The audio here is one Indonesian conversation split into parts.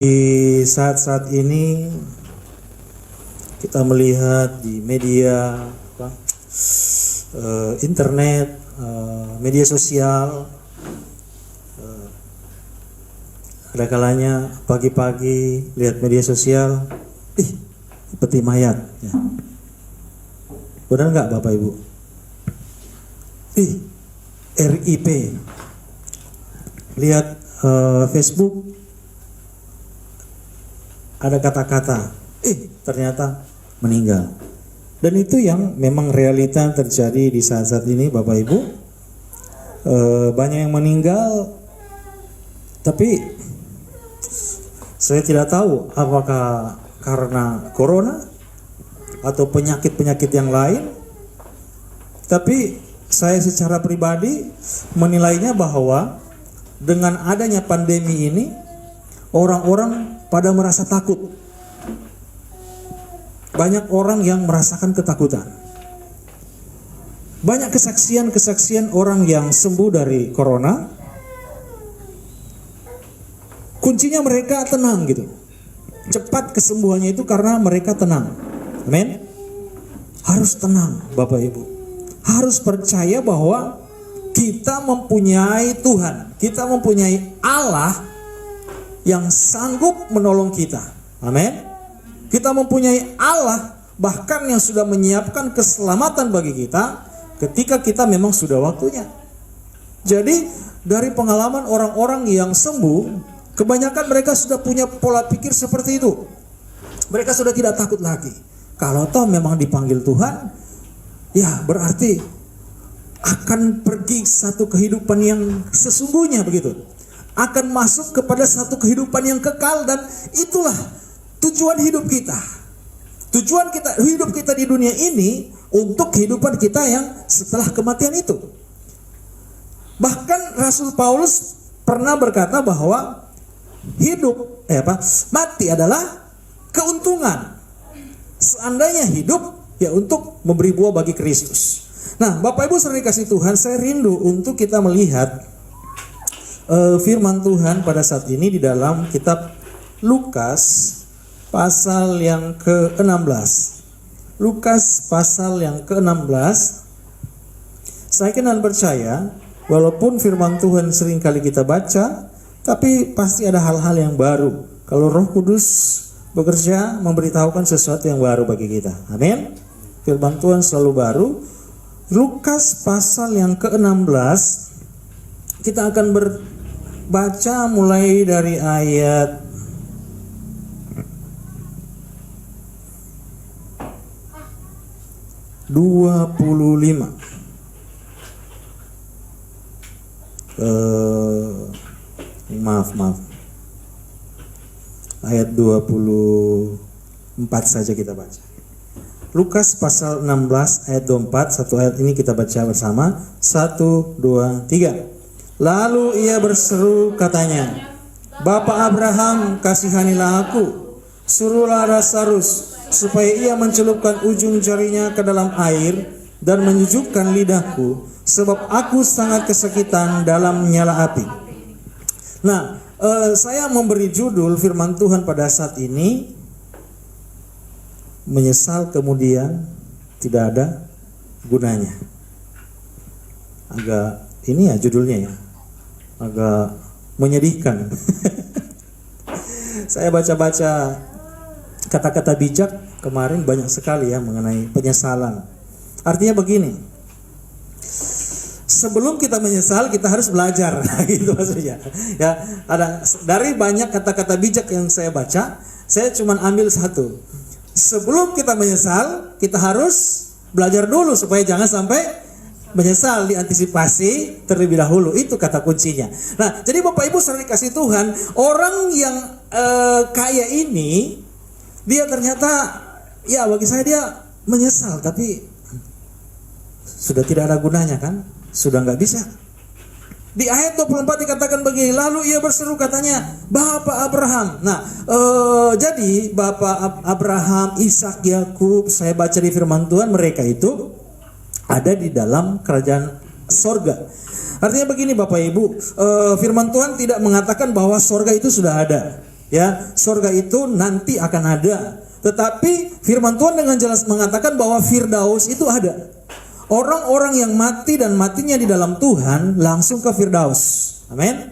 Di saat-saat ini kita melihat di media internet, media sosial, ada kalanya pagi-pagi lihat media sosial, peti mayat. Ya. Benar nggak Bapak Ibu? RIP. Lihat Facebook, ada kata-kata, ternyata meninggal. Dan itu yang memang realita terjadi di saat-saat ini Bapak Ibu. Banyak yang meninggal, tapi saya tidak tahu apakah karena corona atau penyakit-penyakit yang lain. Tapi saya secara pribadi menilainya bahwa dengan adanya pandemi ini, orang-orang pada merasa takut. Banyak orang yang merasakan ketakutan. Banyak kesaksian-kesaksian orang yang sembuh dari corona. Kuncinya mereka tenang gitu. Cepat kesembuhannya itu karena mereka tenang. Amin. Harus tenang Bapak Ibu. Harus percaya bahwa kita mempunyai Tuhan. Kita mempunyai Allah yang sanggup menolong kita. Amin. Kita mempunyai Allah bahkan yang sudah menyiapkan keselamatan bagi kita ketika kita memang sudah waktunya. Jadi dari pengalaman orang-orang yang sembuh, kebanyakan mereka sudah punya pola pikir seperti itu. Mereka sudah tidak takut lagi. Kalau toh memang dipanggil Tuhan, ya berarti akan pergi satu kehidupan yang sesungguhnya begitu. Akan masuk kepada satu kehidupan yang kekal, dan itulah tujuan hidup kita. Tujuan hidup kita di dunia ini untuk kehidupan kita yang setelah kematian itu. Bahkan Rasul Paulus pernah berkata bahwa mati adalah keuntungan. Seandainya hidup ya untuk memberi buah bagi Kristus. Nah, Bapak Ibu saudara dikasih Tuhan, saya rindu untuk kita melihat firman Tuhan pada saat ini di dalam kitab Lukas pasal yang ke-16. Lukas pasal yang ke-16. Saya kenal percaya, walaupun firman Tuhan sering kali kita baca, tapi pasti ada hal-hal yang baru. Kalau Roh Kudus bekerja memberitahukan sesuatu yang baru bagi kita. Amin. Firman Tuhan selalu baru. Lukas pasal yang ke-16, kita akan baca mulai dari ayat 25. Maaf. Ayat 24 saja kita baca. Lukas pasal 16 ayat 24. Satu ayat ini kita baca bersama. 1, 2, 3. Lalu ia berseru katanya, Bapa Abraham, kasihanilah aku, suruhlah Lazarus supaya ia mencelupkan ujung jarinya ke dalam air dan menyejukkan lidahku, sebab aku sangat kesakitan dalam nyala api. Nah, saya memberi judul firman Tuhan pada saat ini, menyesal kemudian tidak ada gunanya. Agak ini ya judulnya ya, agak menyedihkan. Saya baca-baca kata-kata bijak kemarin banyak sekali ya mengenai penyesalan. Artinya begini, sebelum kita menyesal kita harus belajar, gitu maksudnya. Ya, ada dari banyak kata-kata bijak yang saya baca, saya cuma ambil satu. Sebelum kita menyesal, kita harus belajar dulu supaya jangan sampai menyesal, diantisipasi terlebih dahulu. Itu kata kuncinya. Nah, jadi Bapak Ibu saudara dikasih Tuhan, orang yang kaya ini, dia ternyata, ya bagi saya dia menyesal, tapi sudah tidak ada gunanya kan? Sudah nggak bisa. Di ayat 24 dikatakan begini, lalu ia berseru katanya, Bapak Abraham. Nah, jadi Bapak Abraham, Ishak, Yakub, saya baca di firman Tuhan, mereka itu ada di dalam kerajaan sorga. Artinya begini Bapak Ibu, firman Tuhan tidak mengatakan bahwa sorga itu sudah ada. Ya, surga itu nanti akan ada. Tetapi firman Tuhan dengan jelas mengatakan bahwa Firdaus itu ada. Orang-orang yang mati dan matinya di dalam Tuhan langsung ke Firdaus. Amin.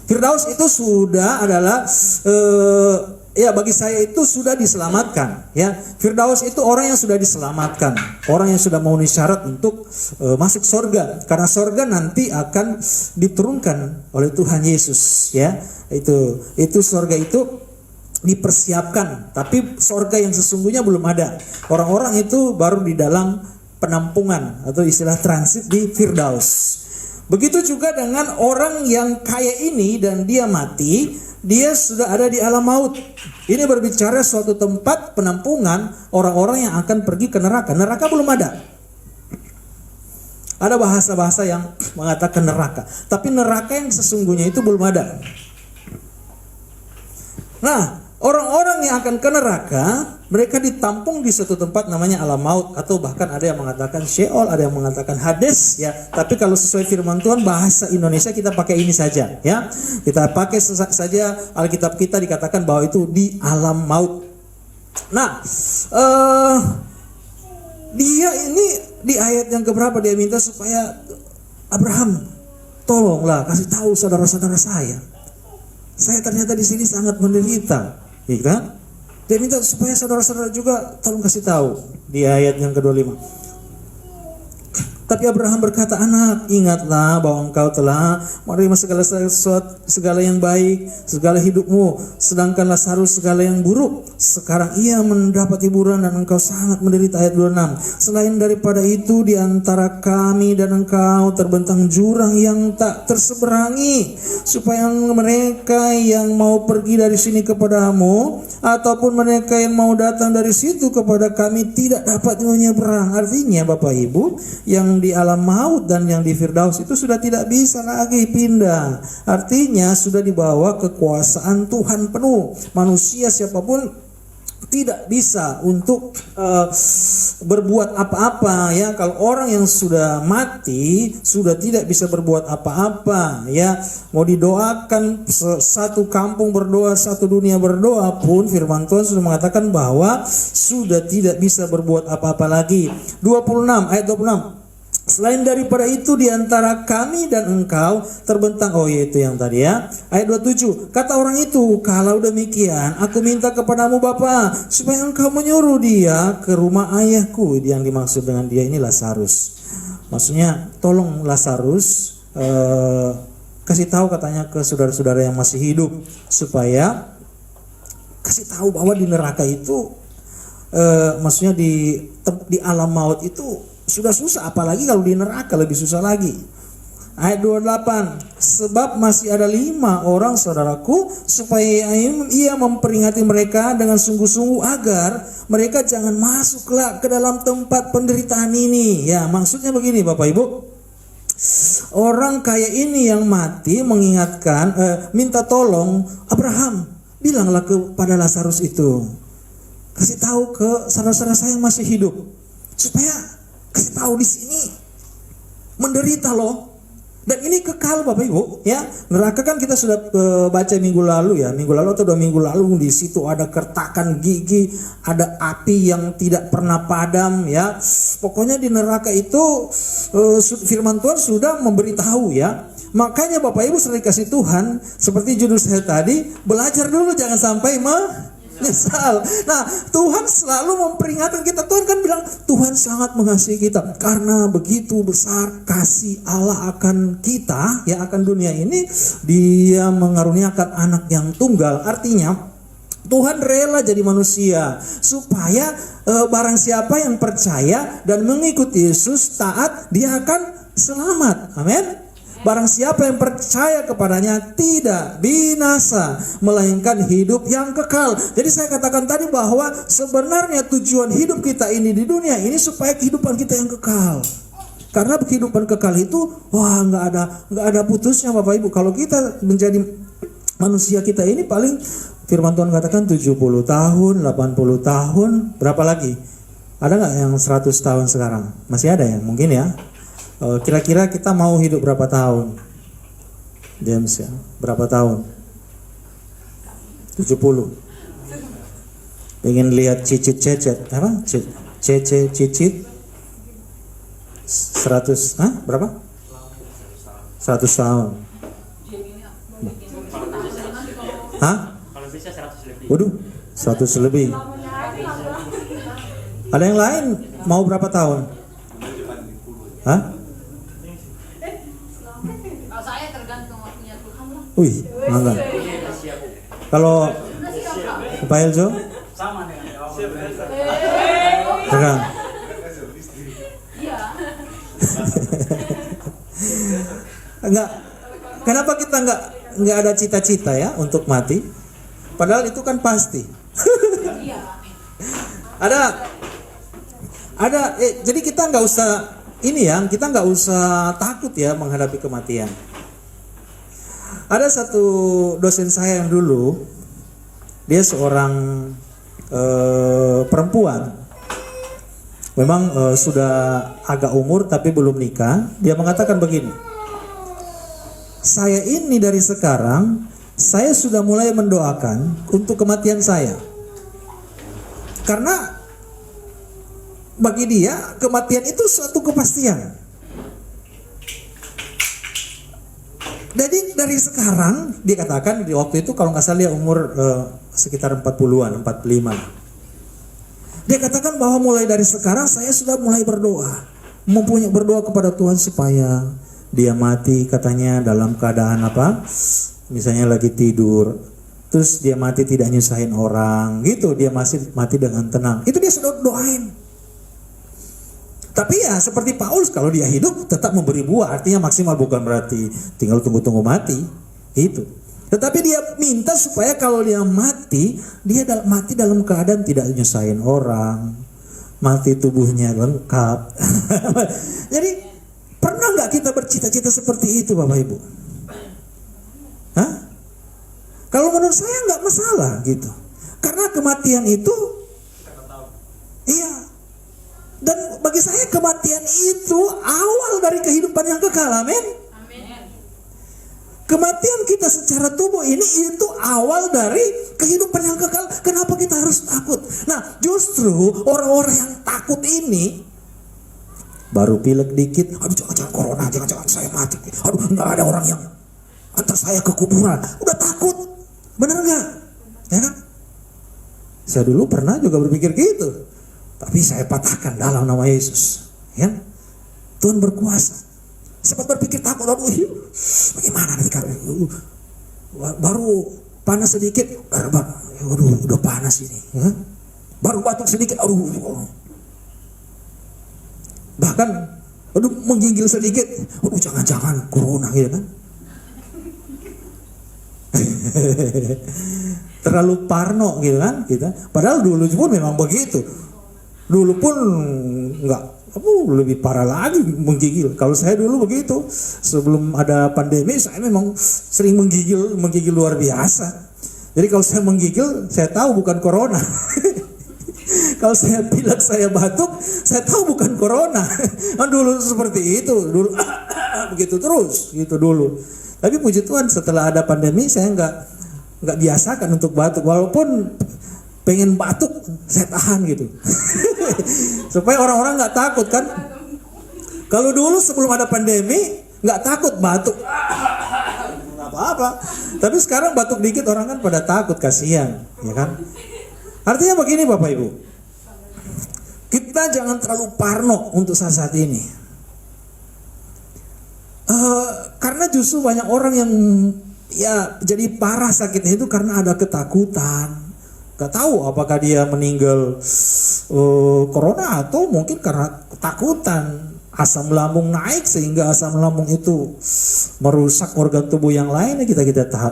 Firdaus itu sudah adalah ya bagi saya itu sudah diselamatkan. Ya, Firdaus itu orang yang sudah diselamatkan, orang yang sudah memenuhi syarat untuk masuk surga. Karena surga nanti akan diturunkan oleh Tuhan Yesus. Ya, itu surga itu dipersiapkan, tapi surga yang sesungguhnya belum ada. Orang-orang itu baru di dalam penampungan atau istilah transit di Firdaus. Begitu juga dengan orang yang kaya ini dan dia mati, dia sudah ada di alam maut. Ini berbicara suatu tempat penampungan orang-orang yang akan pergi ke neraka. Neraka belum ada. Ada bahasa-bahasa yang mengatakan neraka, tapi neraka yang sesungguhnya itu belum ada. Nah, orang-orang yang akan ke neraka, mereka ditampung di suatu tempat namanya alam maut, atau bahkan ada yang mengatakan Sheol, ada yang mengatakan Hades, ya. Tapi kalau sesuai firman Tuhan bahasa Indonesia kita pakai ini saja, ya. Kita pakai saja Alkitab kita dikatakan bahwa itu di alam maut. Nah, dia ini di ayat yang keberapa dia minta supaya Abraham, tolonglah kasih tahu saudara-saudara saya ternyata di sini sangat menderita. Ya kan? Dia minta supaya saudara-saudara juga tolong kasih tahu di ayat yang ke-25. Tapi Abraham berkata, anak, ingatlah bahwa engkau telah menerima segala yang baik, segala hidupmu, sedangkan Lazarus segala yang buruk. Sekarang ia mendapat hiburan dan engkau sangat menderita. Ayat 26. Selain daripada itu, di antara kami dan engkau terbentang jurang yang tak terseberangi, supaya mereka yang mau pergi dari sini kepadamu, ataupun mereka yang mau datang dari situ kepada kami tidak dapat menyeberang. Artinya Bapak Ibu, yang di alam maut dan yang di Firdaus itu sudah tidak bisa lagi pindah. Artinya sudah dibawa kekuasaan Tuhan penuh. Manusia siapapun tidak bisa untuk berbuat apa-apa, ya. Kalau orang yang sudah mati sudah tidak bisa berbuat apa-apa, ya. Mau didoakan satu kampung berdoa, satu dunia berdoa pun firman Tuhan sudah mengatakan bahwa sudah tidak bisa berbuat apa-apa lagi. 26 ayat 26. Selain daripada itu di antara kami dan engkau terbentang, itu yang tadi, ya. Ayat 27, kata orang itu, kalau demikian aku minta kepadamu Bapa, supaya engkau menyuruh dia ke rumah ayahku. Yang dimaksud dengan dia ini Lazarus. Maksudnya tolong Lazarus kasih tahu katanya ke saudara-saudara yang masih hidup, supaya kasih tahu bahwa di neraka itu maksudnya di alam maut itu sudah susah, apalagi kalau di neraka lebih susah lagi. Ayat 28, sebab masih ada 5 orang saudaraku, supaya ia memperingati mereka dengan sungguh-sungguh agar mereka jangan masuklah ke dalam tempat penderitaan ini. Ya, maksudnya begini Bapak Ibu, orang kaya ini yang mati mengingatkan, minta tolong Abraham, bilanglah kepada Lazarus itu, kasih tahu ke saudara-saudara saya yang masih hidup, supaya kasih tahu di sini menderita loh. Dan ini kekal Bapak Ibu, ya. Neraka kan kita sudah baca minggu lalu, ya. Minggu lalu atau 2 minggu lalu, di situ ada kertakan gigi, ada api yang tidak pernah padam, ya. Pokoknya di neraka itu firman Tuhan sudah memberitahu, ya. Makanya Bapak Ibu sering kasih Tuhan, seperti judul saya tadi, belajar dulu jangan sampai menyesal. Nah, Tuhan selalu memperingatkan kita. Tuhan kan bilang Tuhan sangat mengasihi kita karena begitu besar kasih Allah akan kita, ya, akan dunia ini, Dia mengaruniakan anak yang tunggal. Artinya Tuhan rela jadi manusia supaya barang siapa yang percaya dan mengikuti Yesus, taat, dia akan selamat. Amin. Barang siapa yang percaya kepadanya tidak binasa, melainkan hidup yang kekal. Jadi saya katakan tadi bahwa sebenarnya tujuan hidup kita ini di dunia ini supaya kehidupan kita yang kekal. Karena kehidupan kekal itu, nggak ada putusnya Bapak Ibu. Kalau kita menjadi manusia, kita ini paling firman Tuhan katakan 70 tahun, 80 tahun, berapa lagi? Ada nggak yang 100 tahun sekarang? Masih ada ya? Mungkin ya. Kira-kira kita mau hidup berapa tahun? James, ya, berapa tahun? 70. Pengen lihat cicit cecet apa? Cece cicit 100, berapa? 100 tahun. Kalau bisa 100 lebih. Waduh, 100 lebih. Ada yang lain mau berapa tahun? Kalau saya tergantung waktunya Tuhan lah. Wih, enggak. Kalau Pak Eljo? Sama dengan Terang. Iya. Enggak. Kenapa kita enggak ada cita-cita ya untuk mati? Padahal itu kan pasti. Iya. Jadi kita nggak usah kita nggak usah takut ya menghadapi kematian. Ada satu dosen saya yang dulu, dia seorang perempuan, memang sudah agak umur tapi belum nikah. Dia mengatakan begini, saya ini dari sekarang saya sudah mulai mendoakan untuk kematian saya, karena bagi dia kematian itu suatu kepastian. Jadi dari sekarang dia katakan, di waktu itu kalau nggak salah dia umur sekitar 40-an, 45. Dia katakan bahwa mulai dari sekarang saya sudah mulai berdoa kepada Tuhan supaya dia mati, katanya dalam keadaan apa? Misalnya lagi tidur, terus dia mati tidak nyusahin orang, gitu. Dia masih mati dengan tenang. Itu dia sudah doain. Tapi ya seperti Paulus, kalau dia hidup tetap memberi buah, artinya maksimal, bukan berarti tinggal tunggu-tunggu mati, itu. Tetapi dia minta supaya kalau dia mati mati dalam keadaan tidak nyusahin orang, mati tubuhnya lengkap. Jadi pernah nggak kita bercita-cita seperti itu, Bapak Ibu? Kalau menurut saya nggak masalah gitu, karena kematian itu, iya. Dan bagi saya kematian itu awal dari kehidupan yang kekal, amin. Kematian kita secara tubuh ini itu awal dari kehidupan yang kekal. Kenapa kita harus takut? Nah, justru orang-orang yang takut ini baru pilek dikit, aduh jangan corona, jangan saya mati, aduh nggak ada orang yang antar saya ke kuburan, udah takut, benar nggak? Ya kan? Saya dulu pernah juga berpikir gitu. Tapi saya patahkan dalam nama Yesus. Ya, Tuhan berkuasa. Sempat berpikir takut, aduh, bagaimana nanti kalau baru panas sedikit, aduh, udah panas ini. Ya? Baru batuk sedikit, aduh. Bahkan, aduh, menggigil sedikit, aduh, jangan-jangan corona gitu kan. Terlalu parno gitu kan kita. Padahal dulu pun memang begitu. Dulu pun lebih parah lagi menggigil. Kalau saya dulu begitu, sebelum ada pandemi saya memang sering menggigil luar biasa. Jadi kalau saya menggigil, saya tahu bukan corona. Kalau saya pilek, saya batuk, saya tahu bukan corona. Dulu seperti itu, dulu begitu terus, gitu dulu. Tapi puji Tuhan setelah ada pandemi saya nggak biasakan untuk batuk, walaupun pengen batuk saya tahan gitu. Supaya orang-orang nggak takut kan. Kalau dulu sebelum ada pandemi nggak takut batuk, nggak apa-apa. Tapi sekarang batuk dikit orang kan pada takut, kasihan, ya kan. Artinya begini Bapak Ibu, kita jangan terlalu parno untuk saat ini. Karena justru banyak orang yang ya jadi parah sakitnya itu karena ada ketakutan. Gak tahu apakah dia meninggal corona atau mungkin karena ketakutan. Asam lambung naik sehingga asam lambung itu merusak organ tubuh yang lain, kita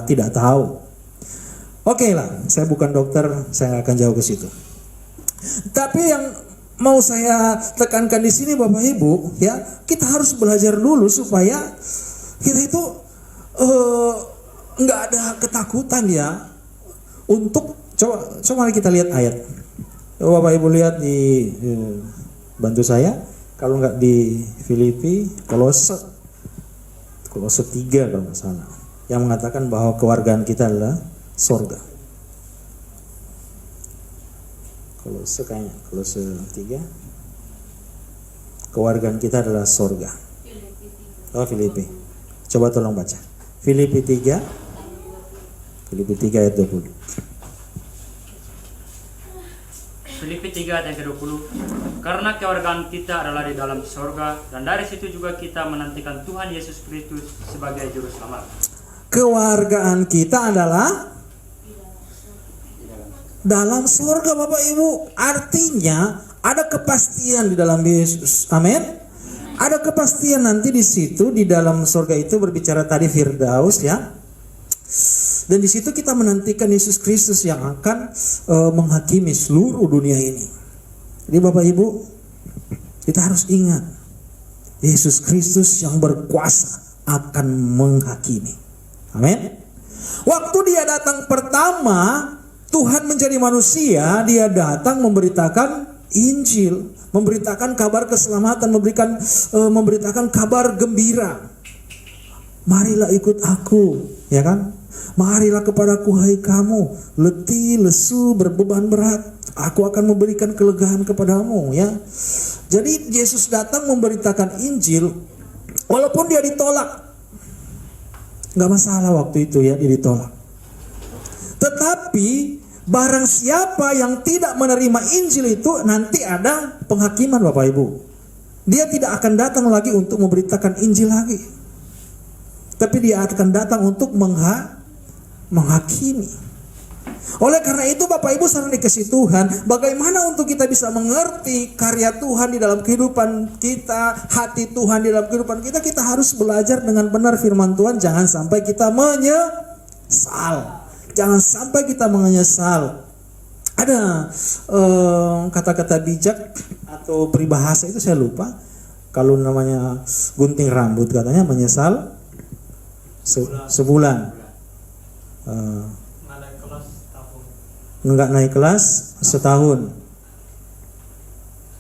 tidak tahu. Oke lah, saya bukan dokter, saya akan jauh ke situ. Tapi yang mau saya tekankan di sini Bapak Ibu, ya, kita harus belajar dulu supaya kita itu nggak ada ketakutan ya. Untuk coba mari kita lihat ayat. Bapak Ibu lihat di bantu saya. Kalau nggak di Filipi, Kolose 3 kalau nggak salah, yang mengatakan bahwa kewargaan kita adalah sorga. Kolose kayaknya, Kolose 3. Kewargaan kita adalah sorga. Oh, Filipi. Coba tolong baca. Filipi 3 ayat 20. Filipi 3 ayat yang ke-20. Karena kewargaan kita adalah di dalam sorga, dan dari situ juga kita menantikan Tuhan Yesus Kristus sebagai juru selamat. Kewargaan kita adalah dalam sorga, Bapak Ibu. Artinya ada kepastian di dalam Yesus. Amin. Ada kepastian nanti di situ, di dalam sorga itu berbicara tadi Firdaus ya. Dan di situ kita menantikan Yesus Kristus yang akan menghakimi seluruh dunia ini. Jadi Bapak Ibu, kita harus ingat Yesus Kristus yang berkuasa akan menghakimi. Amin. Waktu dia datang pertama, Tuhan menjadi manusia, dia datang memberitakan Injil, memberitakan kabar keselamatan, memberitakan kabar gembira. Marilah ikut aku, ya kan? Marilah kepadaku hai kamu, letih, lesu, berbeban berat, aku akan memberikan kelegaan kepadamu, ya. Jadi Yesus datang memberitakan Injil, walaupun dia ditolak. Gak masalah waktu itu ya, dia ditolak. Tetapi barang siapa yang tidak menerima Injil itu, nanti ada penghakiman Bapak Ibu. Dia tidak akan datang lagi untuk memberitakan Injil lagi, tapi dia akan datang untuk menghakimi. Oleh karena itu Bapak Ibu saudara dikasih Tuhan, bagaimana untuk kita bisa mengerti karya Tuhan di dalam kehidupan kita, hati Tuhan di dalam kehidupan kita, kita harus belajar dengan benar firman Tuhan. Jangan sampai kita menyesal. Jangan sampai kita menyesal. Ada kata-kata bijak atau peribahasa itu saya lupa. Kalau namanya gunting rambut katanya menyesal sebulan. Nggak naik kelas setahun.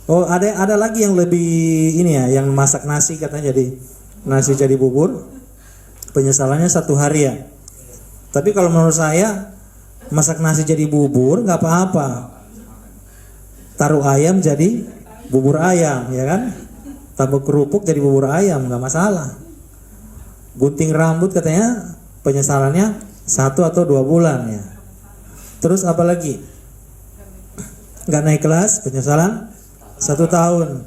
Oh, ada lagi yang lebih ini ya, yang masak nasi katanya jadi bubur. Penyesalannya 1 hari ya. Tapi kalau menurut saya masak nasi jadi bubur nggak apa-apa. Taruh ayam jadi bubur ayam, ya kan? Tambah kerupuk jadi bubur ayam, nggak masalah. Gunting rambut katanya penyesalannya 1 atau 2 bulan ya. Terus apa lagi? Nggak naik kelas penyesalan 1 tahun.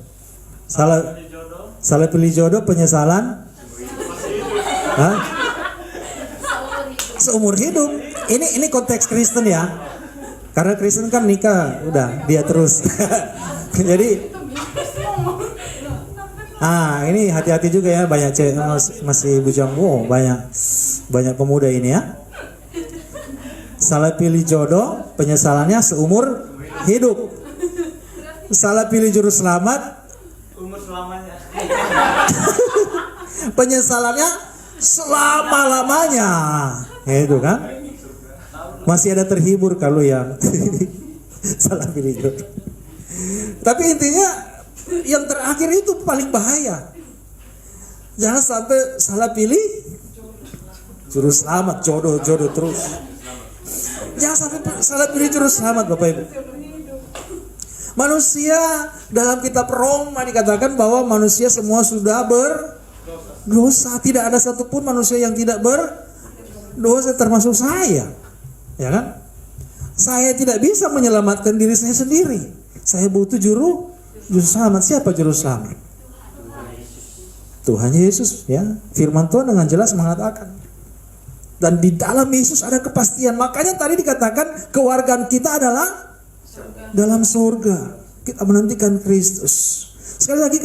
Salah pilih jodoh penyesalan seumur hidup. Ini konteks Kristen ya. Karena Kristen kan nikah, udah dia terus. Jadi ini hati-hati juga ya, banyak cewek masih bujang. Wow, banyak pemuda ini ya. Salah pilih jodoh, penyesalannya seumur hidup. Salah pilih juru selamat, Umur selamanya. penyesalannya selama-lamanya. Itu kan? Masih ada terhibur kalau yang salah pilih jodoh. Tapi intinya yang terakhir itu paling bahaya. Jangan sampai salah pilih juru selamat, jodoh terus. Jangan sampai salah pilih juru selamat Bapak Ibu. Manusia dalam kitab Roma dikatakan bahwa manusia semua sudah berdosa. Tidak ada satupun manusia yang tidak berdosa, termasuk saya. Ya kan? Saya tidak bisa menyelamatkan diri saya sendiri. Saya butuh juru selamat. Siapa juru selamat? Tuhan Yesus ya. Firman Tuhan dengan jelas mengatakan. Dan di dalam Yesus ada kepastian. Makanya tadi dikatakan kewargaan kita adalah dalam surga. Kita menantikan Kristus. Sekali lagi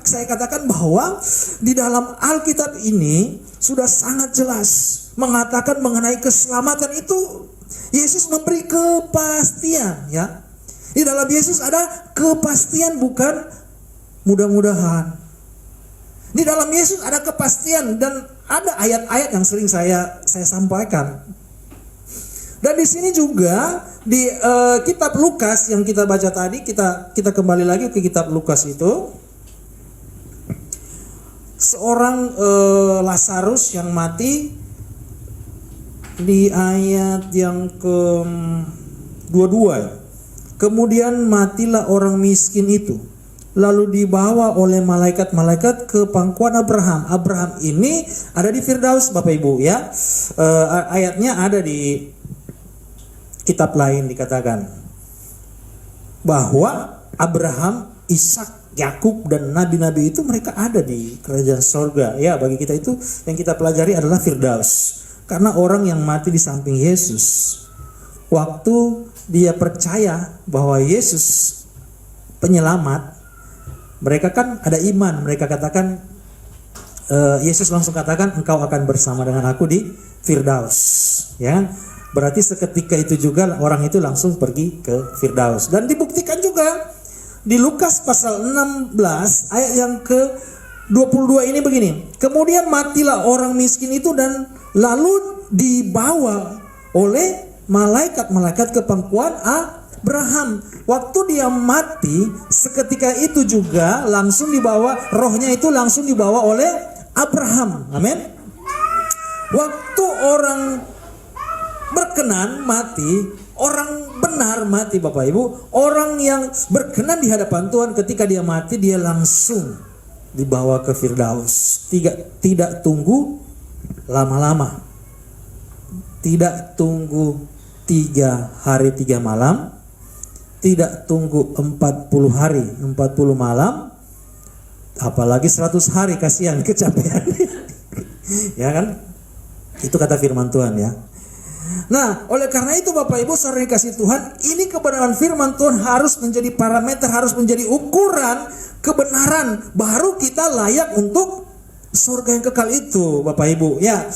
saya katakan bahwa di dalam Alkitab ini sudah sangat jelas mengatakan mengenai keselamatan itu. Yesus memberi kepastian ya. Di dalam Yesus ada kepastian, bukan mudah-mudahan. Di dalam Yesus ada kepastian dan ada ayat-ayat yang sering saya sampaikan. Dan di sini juga di kitab Lukas yang kita baca tadi, kita kembali lagi ke kitab Lukas itu. Seorang Lazarus yang mati di ayat yang ke-22 ya. Kemudian matilah orang miskin itu, lalu dibawa oleh malaikat-malaikat ke pangkuan Abraham. Abraham ini ada di Firdaus, Bapak Ibu ya. Ayatnya ada di kitab lain, dikatakan bahwa Abraham, Ishak, Yakub dan nabi-nabi itu mereka ada di kerajaan sorga. Ya, bagi kita itu yang kita pelajari adalah Firdaus. Karena orang yang mati di samping Yesus, waktu dia percaya bahwa Yesus penyelamat, mereka kan ada iman. Mereka katakan, Yesus langsung katakan, engkau akan bersama dengan aku di Firdaus. Ya, berarti seketika itu juga orang itu langsung pergi ke Firdaus. Dan dibuktikan juga di Lukas pasal 16 ayat yang ke-22 ini begini. Kemudian matilah orang miskin itu dan lalu dibawa oleh malaikat-malaikat ke pangkuan Abraham. Waktu dia mati, seketika itu juga langsung dibawa, rohnya itu langsung dibawa oleh Abraham. Amin. Waktu orang berkenan mati, orang benar mati, Bapak Ibu, orang yang berkenan di hadapan Tuhan, ketika dia mati dia langsung dibawa ke Firdaus. Tidak tunggu lama-lama, tidak tunggu 3 hari 3 malam, tidak tunggu 40 hari 40 malam, apalagi 100 hari, kasihan kecapean. Ya kan? Itu kata firman Tuhan ya. Nah, oleh karena itu Bapak Ibu saudara dikasih Tuhan, ini kebenaran firman Tuhan harus menjadi parameter, harus menjadi ukuran kebenaran, baru kita layak untuk surga yang kekal itu, Bapak Ibu ya.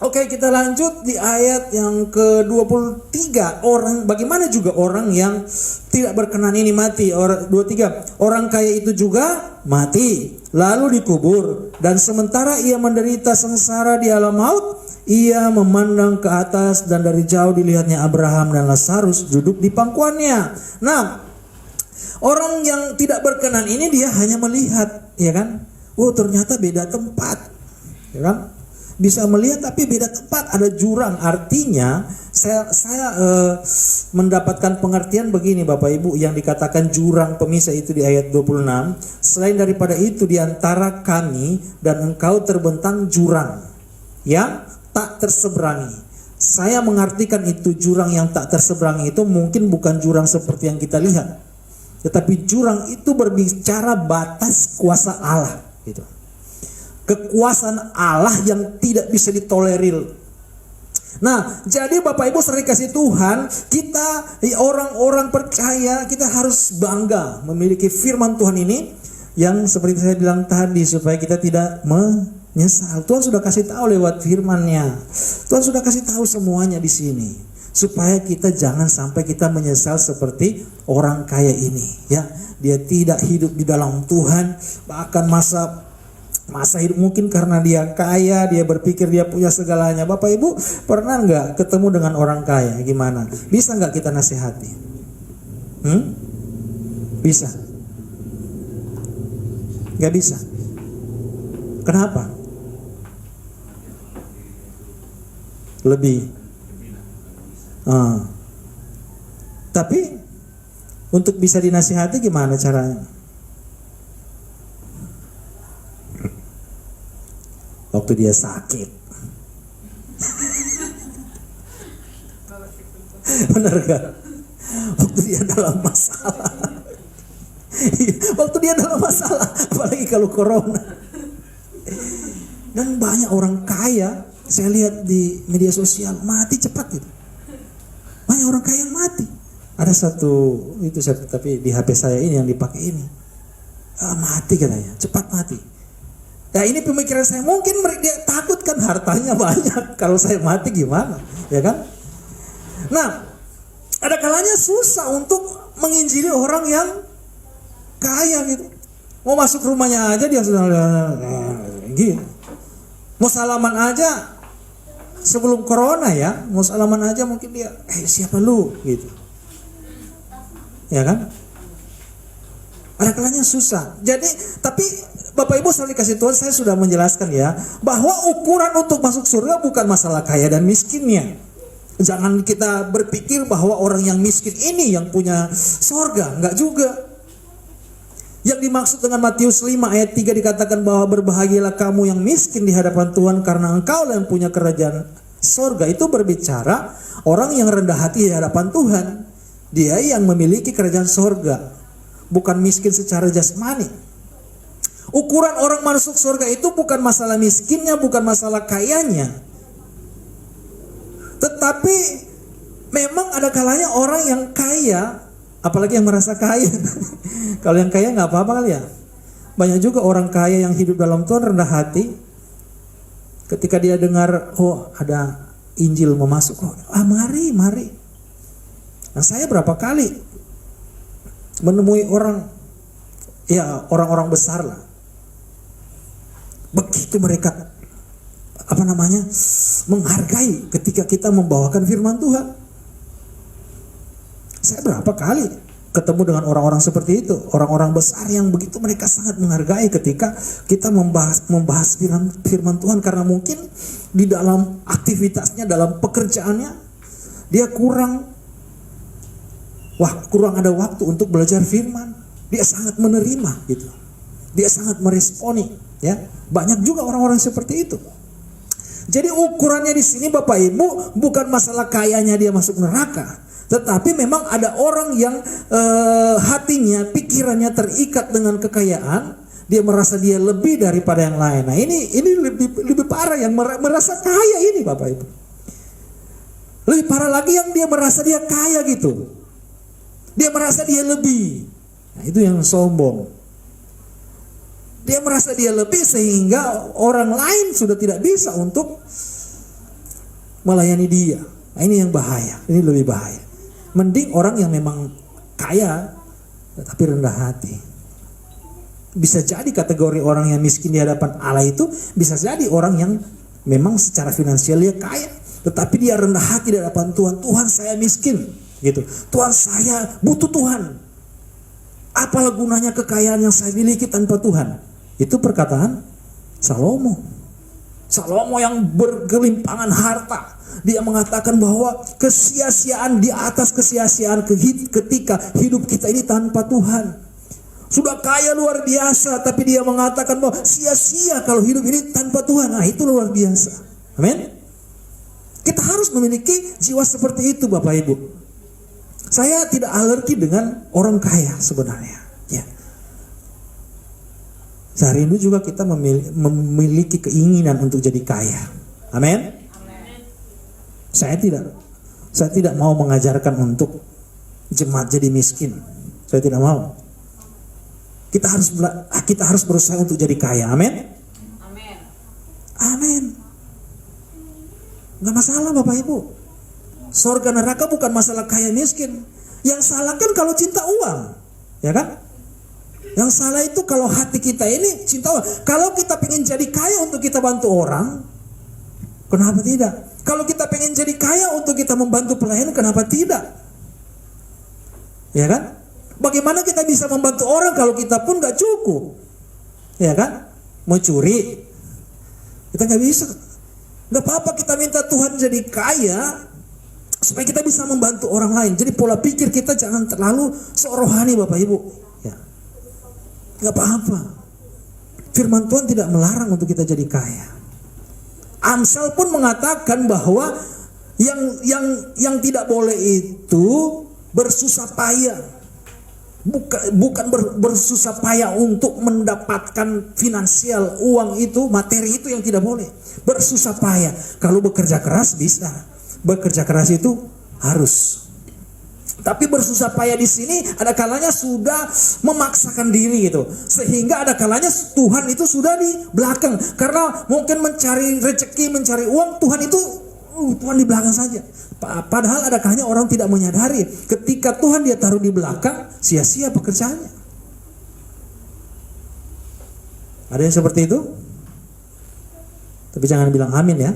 Oke, kita lanjut di ayat yang ke-23. Bagaimana juga orang yang tidak berkenan ini mati. 23. Orang kaya itu juga mati, lalu dikubur, dan sementara ia menderita sengsara di alam maut, ia memandang ke atas dan dari jauh dilihatnya Abraham dan Lazarus duduk di pangkuannya. Nah, orang yang tidak berkenan ini dia hanya melihat, ya kan? Oh, ternyata beda tempat, ya kan? Bisa melihat tapi beda tempat, ada jurang. Artinya saya mendapatkan pengertian begini Bapak Ibu, yang dikatakan jurang pemisah itu di ayat 26. Selain daripada itu, di antara kami dan engkau terbentang jurang yang tak terseberangi. Saya mengartikan itu jurang yang tak terseberangi itu mungkin bukan jurang seperti yang kita lihat, tetapi jurang itu berbicara batas kuasa Allah gitu. Kekuasaan Allah yang tidak bisa ditolerir. Nah, jadi Bapak Ibu saudara dikasih Tuhan, kita orang-orang percaya, kita harus bangga memiliki firman Tuhan ini, yang seperti saya bilang tadi, supaya kita tidak menyesal. Tuhan sudah kasih tahu lewat firman-Nya. Tuhan sudah kasih tahu semuanya di sini, supaya kita jangan sampai kita menyesal seperti orang kaya ini ya. Dia tidak hidup di dalam Tuhan, bahkan masa hidup mungkin karena dia kaya, dia berpikir dia punya segalanya. Bapak Ibu pernah nggak ketemu dengan orang kaya? Gimana? Bisa nggak kita nasihati? Bisa? Nggak bisa? Kenapa? Lebih. Tapi untuk bisa dinasihati gimana caranya? Waktu dia sakit. Benar gak? Waktu dia dalam masalah. Waktu dia dalam masalah, apalagi kalau corona. Dan banyak orang kaya, saya lihat di media sosial, mati cepat gitu. Banyak orang kaya yang mati. Ada satu, itu tapi di HP saya ini yang dipakai ini. Mati katanya, cepat mati. Nah, ini pemikiran saya, mungkin dia takut kan hartanya banyak, kalau saya mati gimana, ya kan? Nah, ada kalanya susah untuk menginjili orang yang kaya gitu. Mau masuk rumahnya aja dia sudah gitu. Mau salaman aja sebelum corona ya, mau salaman aja mungkin dia, siapa lu gitu, ya kan? Ada kalanya susah. Jadi, tapi Bapak Ibu selalu dikasih Tuhan, saya sudah menjelaskan ya, bahwa ukuran untuk masuk surga bukan masalah kaya dan miskinnya. Jangan kita berpikir bahwa orang yang miskin ini yang punya sorga. Enggak juga. Yang dimaksud dengan Matius 5 ayat 3 dikatakan bahwa berbahagialah kamu yang miskin di hadapan Tuhan karena engkau yang punya kerajaan sorga. Itu berbicara orang yang rendah hati di hadapan Tuhan. Dia yang memiliki kerajaan sorga. Bukan miskin secara jasmani. Ukuran orang masuk sorga itu bukan masalah miskinnya, bukan masalah kayanya. Tetapi memang ada kalanya orang yang kaya, apalagi yang merasa kaya. Kalau yang kaya nggak apa-apa kali ya. Banyak juga orang kaya yang hidup dalam Tuhan rendah hati. Ketika dia dengar, oh ada Injil mau masuk, oh, mari. Nah, saya berapa kali menemui orang-orang besar lah. Begitu mereka menghargai ketika kita membawakan firman Tuhan. Saya berapa kali ketemu dengan orang-orang seperti itu, orang-orang besar yang begitu mereka sangat menghargai ketika kita membahas firman Tuhan, karena mungkin di dalam aktivitasnya, dalam pekerjaannya dia kurang ada waktu untuk belajar firman. Dia sangat menerima gitu. Dia sangat meresponi, ya. Banyak juga orang-orang seperti itu. Jadi ukurannya di sini Bapak Ibu bukan masalah kayanya dia masuk neraka, tetapi memang ada orang yang hatinya, pikirannya terikat dengan kekayaan. Dia merasa dia lebih daripada yang lain. Nah ini lebih parah yang merasa kaya ini Bapak Ibu. Lebih parah lagi yang dia merasa dia kaya gitu. Dia merasa dia lebih. Nah itu yang sombong. Dia merasa dia lebih sehingga orang lain sudah tidak bisa untuk melayani dia. Nah, ini yang bahaya. Ini lebih bahaya. Mending orang yang memang kaya tetapi rendah hati. Bisa jadi kategori orang yang miskin di hadapan Allah itu bisa jadi orang yang memang secara finansial dia kaya, tetapi dia rendah hati di hadapan Tuhan. Tuhan, saya miskin gitu. Tuhan, saya butuh Tuhan. Apalah gunanya kekayaan yang saya miliki tanpa Tuhan? Itu perkataan Salomo. Salomo yang bergelimpangan harta. Dia mengatakan bahwa kesia-siaan di atas kesia-siaan ketika hidup kita ini tanpa Tuhan. Sudah kaya luar biasa, tapi dia mengatakan bahwa sia-sia kalau hidup ini tanpa Tuhan. Nah itu luar biasa. Amin. Kita harus memiliki jiwa seperti itu Bapak Ibu. Saya tidak alergi dengan orang kaya sebenarnya. Ya. Sehari ini juga kita memiliki keinginan untuk jadi kaya. Amin. Saya tidak mau mengajarkan untuk jemaat jadi miskin. Saya tidak mau. Kita harus berusaha untuk jadi kaya. Amin. Amin. Nggak masalah Bapak Ibu. Sorga neraka bukan masalah kaya miskin. Yang salah kan kalau cinta uang, ya kan? Yang salah itu kalau hati kita ini cinta uang. Kalau kita pengen jadi kaya untuk kita bantu orang, kenapa tidak? Kalau kita pengen jadi kaya untuk kita membantu pelayan, kenapa tidak? Ya kan? Bagaimana kita bisa membantu orang kalau kita pun gak cukup? Ya kan? Mau curi, kita gak bisa. Gak apa-apa kita minta Tuhan jadi kaya supaya kita bisa membantu orang lain. Jadi pola pikir kita jangan terlalu sok rohani Bapak Ibu. Ya. Gak apa-apa. Firman Tuhan tidak melarang untuk kita jadi kaya. Amsal pun mengatakan bahwa yang tidak boleh itu bersusah payah. Bukan bersusah payah untuk mendapatkan finansial, uang itu, materi itu yang tidak boleh. Bersusah payah. Kalau bekerja keras bisa. Bekerja keras itu harus. Tapi bersusah payah di sini ada kalanya sudah memaksakan diri gitu. Sehingga ada kalanya Tuhan itu sudah di belakang. Karena mungkin mencari rezeki, mencari uang, Tuhan di belakang saja. Padahal ada kalanya orang tidak menyadari ketika Tuhan dia taruh di belakang, sia-sia pekerjaannya. Ada yang seperti itu? Tapi jangan bilang amin ya.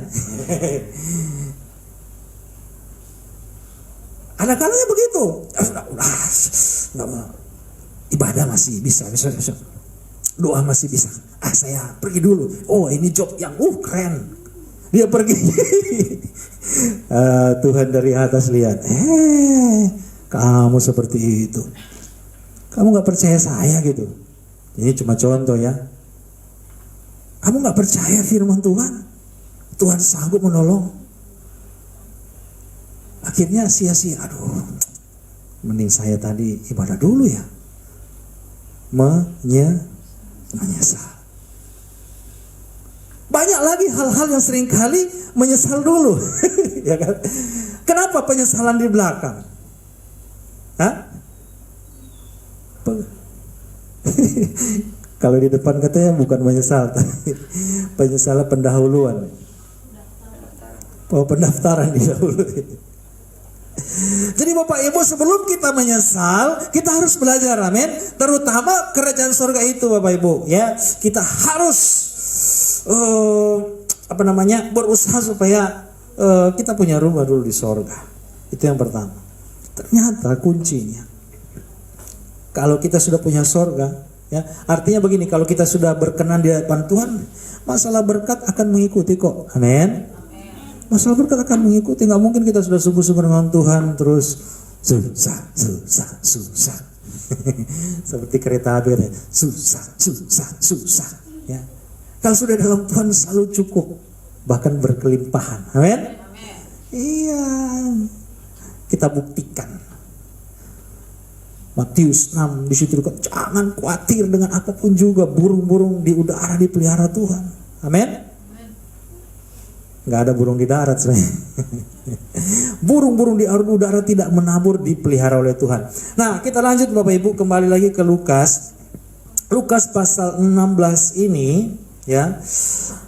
Ada kalanya begitu. Ibadah masih bisa. Doa masih bisa. Saya pergi dulu. Oh ini job yang keren. Dia pergi. Tuhan dari atas lihat, kamu seperti itu. Kamu gak percaya saya gitu. Ini cuma contoh ya. Kamu gak percaya firman Tuhan? Tuhan sanggup menolong. Akhirnya sia-sia. Aduh, mending saya tadi ibadah dulu ya. Menyesal. Banyak lagi hal-hal yang seringkali menyesal dulu. Ya kan? Kenapa penyesalan di belakang? Hah? Kalau di depan katanya bukan menyesal, tapi penyesalan pendahuluan. Pendaftaran didahului. Jadi Bapak Ibu, sebelum kita menyesal, kita harus belajar, amin. Terutama kerajaan surga itu Bapak Ibu, ya. Kita harus berusaha supaya kita punya rumah dulu di surga. Itu yang pertama. Ternyata kuncinya, kalau kita sudah punya surga, ya, artinya begini, kalau kita sudah berkenan di hadapan Tuhan, masalah berkat akan mengikuti kok, amin. Masalah berkat akan mengikuti. Nggak mungkin kita sudah sungguh-sungguh dengan Tuhan terus susah. Seperti kereta api, susah. Ya. Kalau sudah dalam Tuhan selalu cukup, bahkan berkelimpahan, amin. Iya, kita buktikan. Matius 6 di situ, jangan khawatir dengan apapun juga, burung-burung di udara dipelihara Tuhan, amin. Nggak ada burung di darat sebenarnya. Burung-burung di udara tidak menabur, dipelihara oleh Tuhan. Nah, kita lanjut Bapak Ibu, kembali lagi ke Lukas. Lukas pasal 16 ini, ya,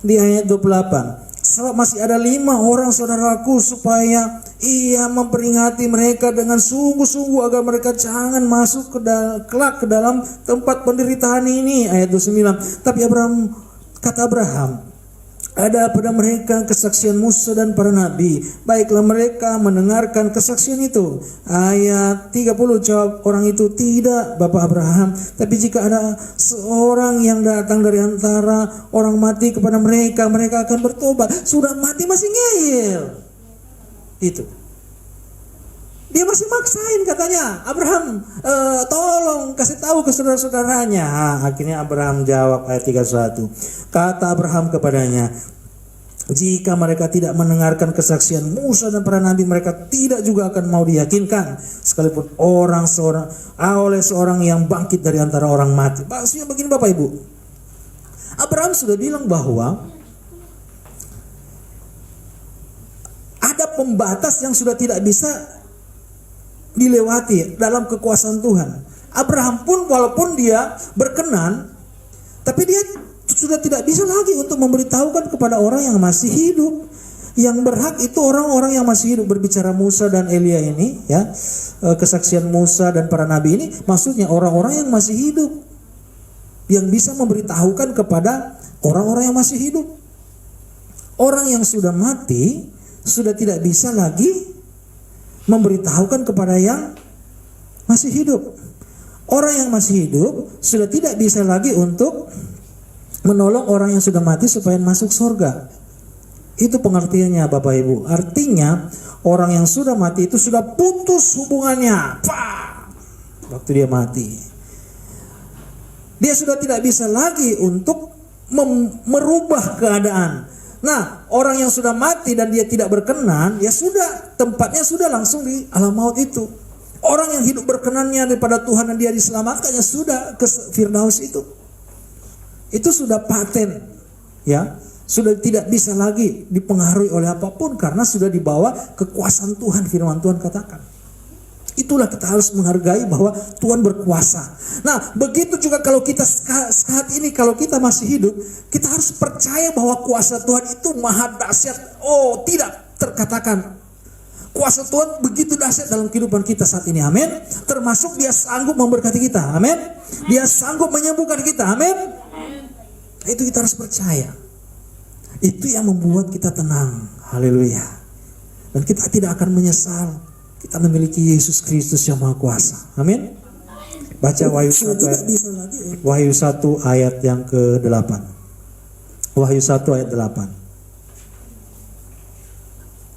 di ayat 28. Sebab masih ada 5 orang saudaraku, supaya ia memperingati mereka dengan sungguh-sungguh agar mereka jangan masuk kelak ke dalam tempat penderitaan ini. Ayat 29. Tapi kata Abraham, ada pada mereka kesaksian Musa dan para nabi. Baiklah mereka mendengarkan kesaksian itu. Ayat 30, jawab orang itu, tidak Bapak Abraham. Tapi jika ada seorang yang datang dari antara orang mati kepada mereka, mereka akan bertobat. Sudah mati masih ngeyel. Itu. Dia masih maksain katanya, Abraham tolong kasih tahu ke saudara-saudaranya. Akhirnya Abraham jawab, ayat 31. Kata Abraham kepadanya, jika mereka tidak mendengarkan kesaksian Musa dan para nabi, mereka tidak juga akan mau diyakinkan, sekalipun oleh seorang yang bangkit dari antara orang mati. Maksudnya begini Bapak Ibu, Abraham sudah bilang bahwa ada pembatas yang sudah tidak bisa dilewati dalam kekuasaan Tuhan. Abraham pun walaupun dia berkenan, tapi dia sudah tidak bisa lagi untuk memberitahukan kepada orang yang masih hidup. Yang berhak itu orang-orang yang masih hidup. Berbicara Musa dan Elia ini, ya, kesaksian Musa dan para nabi ini, maksudnya orang-orang yang masih hidup, yang bisa memberitahukan kepada orang-orang yang masih hidup. Orang yang sudah mati sudah tidak bisa lagi memberitahukan kepada yang masih hidup. Orang yang masih hidup sudah tidak bisa lagi untuk menolong orang yang sudah mati supaya masuk surga. Itu pengertiannya Bapak Ibu. Artinya orang yang sudah mati itu sudah putus hubungannya. Waktu dia mati, dia sudah tidak bisa lagi untuk merubah keadaan. Nah, orang yang sudah mati dan dia tidak berkenan, ya sudah, tempatnya sudah langsung di alam maut itu. Orang yang hidup berkenannya daripada Tuhan dan dia diselamatkan, ya sudah ke Firdaus itu. Itu sudah paten, ya, sudah tidak bisa lagi dipengaruhi oleh apapun karena sudah dibawa kekuasaan Tuhan. Firman Tuhan katakan. Itulah kita harus menghargai bahwa Tuhan berkuasa. Nah, begitu juga kalau kita saat ini, kalau kita masih hidup, kita harus percaya bahwa kuasa Tuhan itu maha dahsyat. Oh, tidak terkatakan. Kuasa Tuhan begitu dahsyat dalam kehidupan kita saat ini, amin. Termasuk dia sanggup memberkati kita, amin. Dia sanggup menyembuhkan kita, amin. Itu kita harus percaya. Itu yang membuat kita tenang, haleluya. Dan kita tidak akan menyesal. Kita memiliki Yesus Kristus yang Maha Kuasa. Amin. Baca Wahyu 1 ayat yang ke-8. Wahyu 1 ayat 8.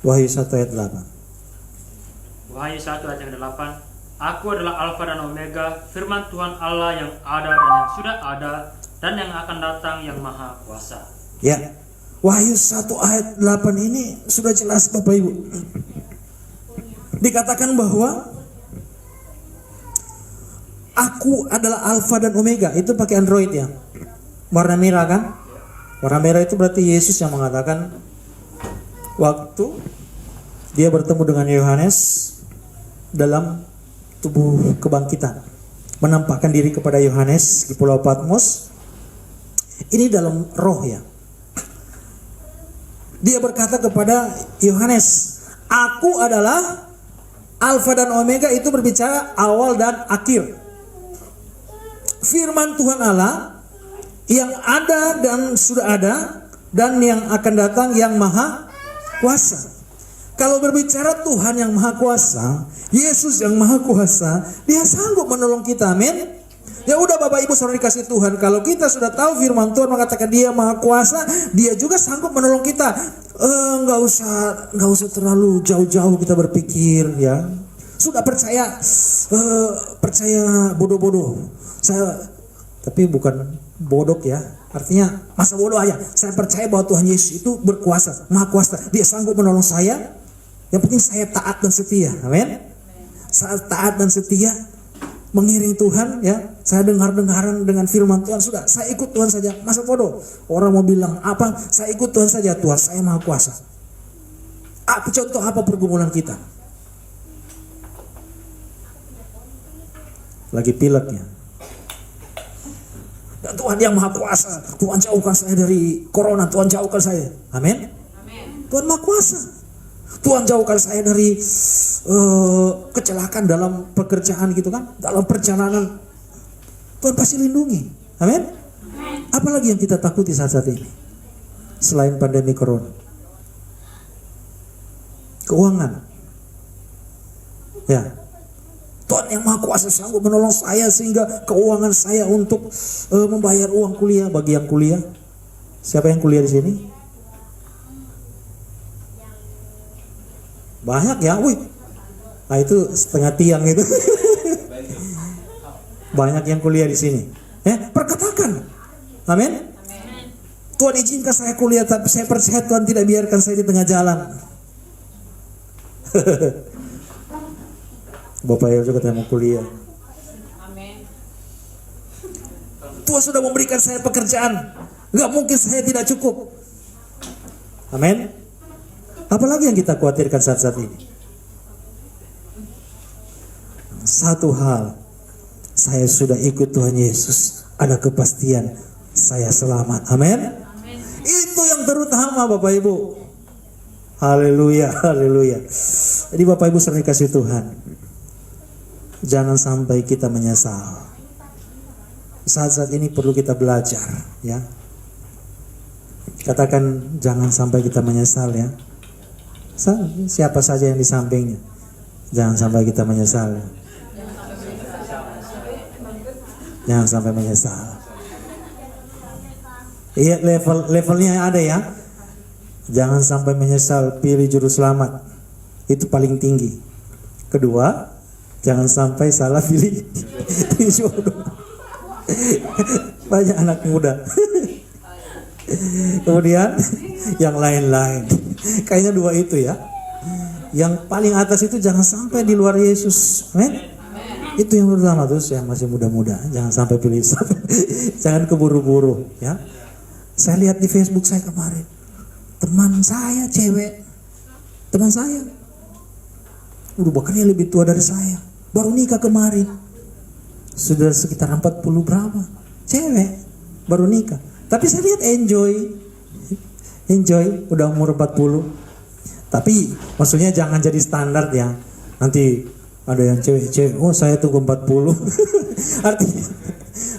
Wahyu 1 ayat 8. Wahyu 1 ayat yang 8. Aku adalah Alfa dan Omega, firman Tuhan Allah yang ada dan yang sudah ada dan yang akan datang, yang Maha Kuasa. Ya. Wahyu 1 ayat 8 ini sudah jelas Bapak Ibu. Dikatakan bahwa aku adalah Alfa dan Omega. Itu pakai Android ya. Warna merah kan? Warna merah itu berarti Yesus yang mengatakan waktu dia bertemu dengan Yohanes dalam tubuh kebangkitan, menampakkan diri kepada Yohanes di Pulau Patmos. Ini dalam roh ya. Dia berkata kepada Yohanes, aku adalah Alfa dan Omega, itu berbicara awal dan akhir. Firman Tuhan Allah yang ada dan sudah ada dan yang akan datang, yang Maha Kuasa. Kalau berbicara Tuhan yang Maha Kuasa, Yesus yang Maha Kuasa, Dia sanggup menolong kita, amin. Ya udah Bapak Ibu saudara dikasih Tuhan, kalau kita sudah tahu firman Tuhan mengatakan Dia Maha Kuasa, Dia juga sanggup menolong kita. Nggak usah terlalu jauh-jauh kita berpikir ya. Sudah percaya bodoh-bodoh. Tapi bukan bodoh ya. Artinya masa bodoh aja. Saya percaya bahwa Tuhan Yesus itu berkuasa, Maha Kuasa. Dia sanggup menolong saya. Yang penting saya taat dan setia. Amin. Saat taat dan setia mengiring Tuhan ya. Saya dengar-dengaran dengan firman Tuhan, sudah saya ikut Tuhan saja. Masa bodoh. Orang mau bilang apa, saya ikut Tuhan saja. Tuhan saya Maha Kuasa. Contoh apa pergumulan kita? Lagi pileknya. Dan Tuhan yang Maha Kuasa, Tuhan jauhkan saya dari corona, Tuhan jauhkan saya. Amin. Tuhan Maha Kuasa. Tuhan jauhkan saya dari kecelakaan dalam pekerjaan gitu kan, dalam perjalanan. Tuhan pasti lindungi. Amin. Apalagi yang kita takuti saat ini selain pandemi corona? Keuangan. Ya. Tuhan yang Maha Kuasa sanggup menolong saya sehingga keuangan saya untuk membayar uang kuliah bagi yang kuliah. Siapa yang kuliah di sini? Banyak ya, wih. Nah itu setengah tiang itu. Banyak yang kuliah di sini. Perkatakan. Amin. Tuhan izinkan saya kuliah, tapi saya percaya Tuhan tidak biarkan saya di tengah jalan. Bapak Ibu juga mau kuliah. Amin. Tuhan sudah memberikan saya pekerjaan. Gak mungkin saya tidak cukup. Amin. Apalagi yang kita khawatirkan saat-saat ini? Satu hal, saya sudah ikut Tuhan Yesus, ada kepastian saya selamat. Amin. Itu yang terutama Bapak Ibu. Haleluya, haleluya. Jadi Bapak Ibu sering dikasih Tuhan, jangan sampai kita menyesal. Saat-saat ini perlu kita belajar ya. Katakan jangan sampai kita menyesal ya. Siapa saja yang di sampingnya, jangan sampai kita menyesal. Jangan sampai menyesal. Iya, levelnya ada ya. Jangan sampai menyesal, pilih juru selamat. Itu paling tinggi. Kedua, jangan sampai salah pilih jodoh. Banyak anak muda. Kemudian yang lain-lain. Kayaknya dua itu ya. Yang paling atas itu jangan sampai di luar Yesus. Itu yang pertama. Terus yang masih muda-muda, jangan sampai pilih. Jangan keburu-buru ya. Saya lihat di Facebook saya kemarin, teman saya cewek, teman saya udah bahkan dia lebih tua dari saya, baru nikah kemarin, sudah sekitar 40 berapa, cewek baru nikah. Tapi saya lihat enjoy, udah umur 40. Tapi maksudnya jangan jadi standar ya. Nanti ada yang cewek, oh saya tunggu 40.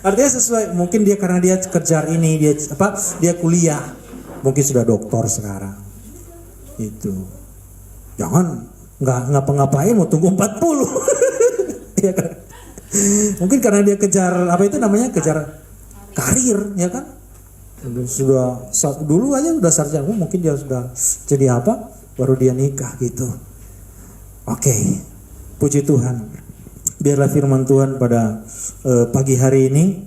artinya sesuai, mungkin dia karena dia kejar ini, dia kuliah, mungkin sudah doktor sekarang. Itu. Jangan nggak ngapa-ngapain mau tunggu 40. Ya kan? Mungkin karena dia kejar kejar karir, ya kan? Sudah dulu aja udah sarjana, mungkin dia sudah jadi apa? baru dia nikah gitu. Oke, puji Tuhan. Biarlah firman Tuhan pada pagi hari ini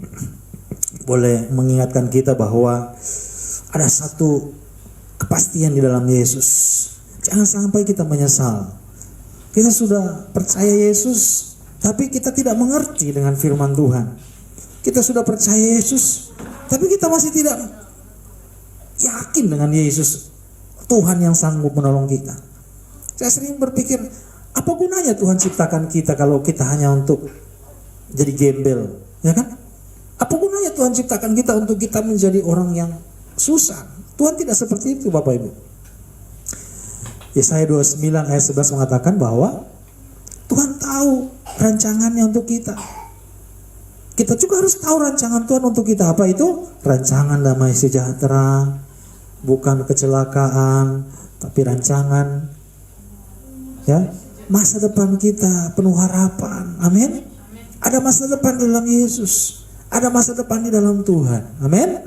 boleh mengingatkan kita bahwa ada satu kepastian di dalam Yesus. Jangan sampai kita menyesal. Kita sudah percaya Yesus, tapi kita tidak mengerti dengan firman Tuhan. Kita sudah percaya Yesus, tapi kita masih tidak yakin dengan Yesus, Tuhan yang sanggup menolong kita. Saya sering berpikir, apa gunanya Tuhan ciptakan kita kalau kita hanya untuk jadi gembel, ya kan? Apa gunanya Tuhan ciptakan kita untuk kita menjadi orang yang susah? Tuhan tidak seperti itu, Bapak Ibu. Yesaya 29 ayat 11 mengatakan bahwa Tuhan tahu rancangannya untuk kita. Kita juga harus tahu rancangan Tuhan untuk kita. Apa itu? Rancangan damai sejahtera, bukan kecelakaan, tapi rancangan ya masa depan kita penuh harapan. Amin. Ada masa depan di dalam Yesus. Ada masa depan di dalam Tuhan. Amin.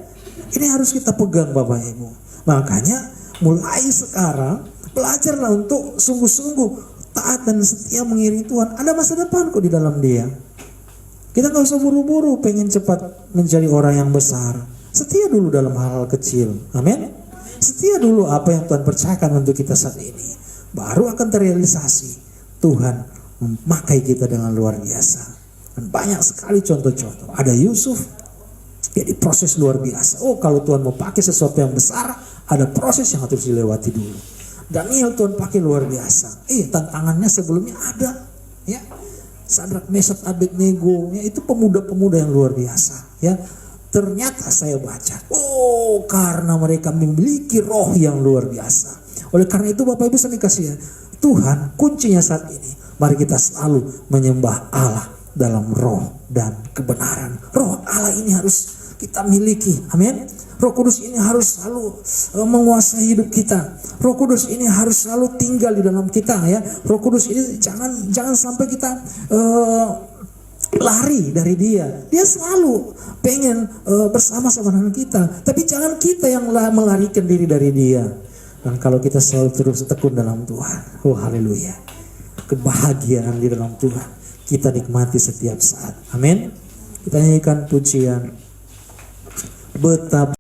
Ini harus kita pegang, Bapak Ibu. Makanya mulai sekarang belajarlah untuk sungguh-sungguh taat dan setia mengiringi Tuhan. Ada masa depan kok di dalam Dia. Kita gak usah buru-buru pengen cepat menjadi orang yang besar. Setia dulu dalam hal-hal kecil. Amin. Setia dulu apa yang Tuhan percayakan untuk kita saat ini. Baru akan terrealisasi. Tuhan memakai kita dengan luar biasa. Dan banyak sekali contoh-contoh. Ada Yusuf, dia diproses luar biasa. Oh, kalau Tuhan mau pakai sesuatu yang besar, ada proses yang harus dilewati dulu. Daniel Tuhan pakai luar biasa. Tantangannya sebelumnya ada, ya. Sadrak, Mesak, Abednego, ya, itu pemuda-pemuda yang luar biasa, ya. Ternyata saya baca, oh, karena mereka memiliki roh yang luar biasa. Oleh karena itu Bapak Ibu saya kasih Tuhan, kuncinya saat ini, mari kita selalu menyembah Allah dalam roh dan kebenaran. Roh Allah ini harus kita miliki. Amin. Roh Kudus ini harus selalu menguasai hidup kita. Roh Kudus ini harus selalu tinggal di dalam kita, ya. Roh Kudus ini jangan sampai kita lari dari Dia. Dia selalu pengen bersama-sama dengan kita. Tapi jangan kita yang melarikan diri dari Dia. Dan kalau kita selalu terus tekun dalam Tuhan, oh haleluya, kebahagiaan di dalam Tuhan kita nikmati setiap saat. Amin. Kita nyanyikan pujian betapa